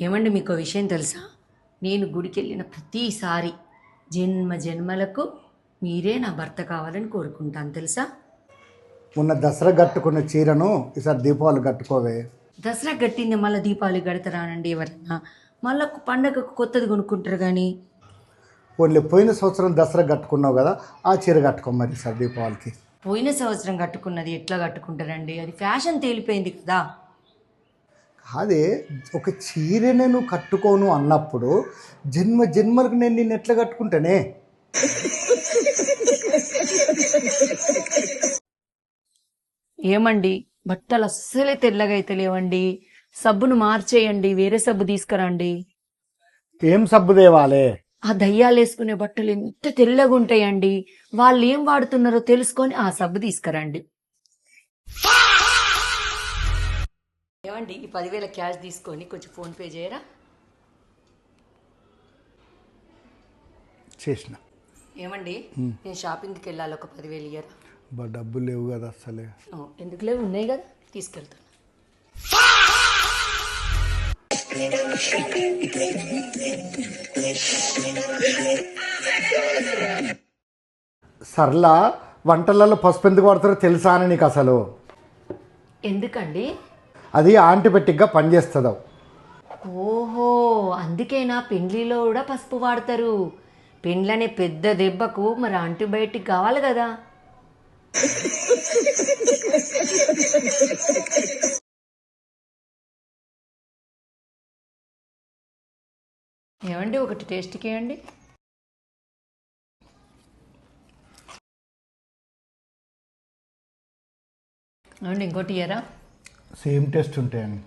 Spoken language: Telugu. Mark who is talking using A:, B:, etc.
A: ఏమండి మీకు విషయం తెలుసా? నేను గుడికి వెళ్ళిన ప్రతిసారి జన్మ జన్మలకు మీరే నా భర్త కావాలని కోరుకుంటాను తెలుసా?
B: మొన్న దసరా కట్టుకున్న చీరను ఈసారి దీపావళి కట్టుకోవే.
A: దసరా గట్టింది మళ్ళీ దీపావళి గడతారానండి ఎవరన్నా? మళ్ళీ పండగకు కొత్తది కొనుక్కుంటారు కానీ.
B: ఓన్లీ పోయిన సంవత్సరం దసరా కట్టుకున్నావు కదా, ఆ చీర కట్టుకో మరి ఈసారి దీపావళికి.
A: పోయిన సంవత్సరం కట్టుకున్నది ఎట్లా కట్టుకుంటారండి? అది ఫ్యాషన్ తేలిపోయింది కదా.
B: అదే ఒక చీర నేను కట్టుకోను అన్నప్పుడు జన్మ జన్మలకు నేను నిన్ను ఎట్లా కట్టుకుంటానే?
A: ఏమండి, బట్టలు అస్సలే తెల్లగా అయితే లేవండి. సబ్బును మార్చేయండి, వేరే సబ్బు తీసుకురండి.
B: ఏం సబ్బు దేవాలే?
A: ఆ దయ్యాలు వేసుకునే బట్టలు ఎంత తెల్లగా ఉంటాయండి. వాళ్ళు ఏం వాడుతున్నారో తెలుసుకొని ఆ సబ్బు తీసుకురండి. ఏమండి, ఈ 10,000 క్యాష్ తీసుకొని కొంచెం ఫోన్ పే చేయరా?
B: చేసిన.
A: ఏమండి, నేను షాపింగ్కి వెళ్ళాలి, ఒక 10,000 ఇయ్యరా?
B: డబ్బులు లేవు కదా అసలే.
A: ఎందుకు లేవు, ఉన్నాయి కదా, తీసుకెళ్తాను.
B: సర్లా, వంటలలో పసుపు ఎందుకు వాడతారో తెలుసా అని నీకు అసలు?
A: ఎందుకండి?
B: అది యాంటీబయాటిక్గా పనిచేస్తుంది.
A: ఓహో, అందుకేనా పెండ్లిలో కూడా పసుపు వాడతారు? పెండ్లనే పెద్ద దెబ్బకు మరి యాంటీబయాటిక్ కావాలి కదా. ఏమండి, ఒకటి టేస్ట్కి వేయండి. ఏమండి, ఇంకోటి ఇయ్యరా?
B: సేమ్ టేస్ట్ ఉంటాయని.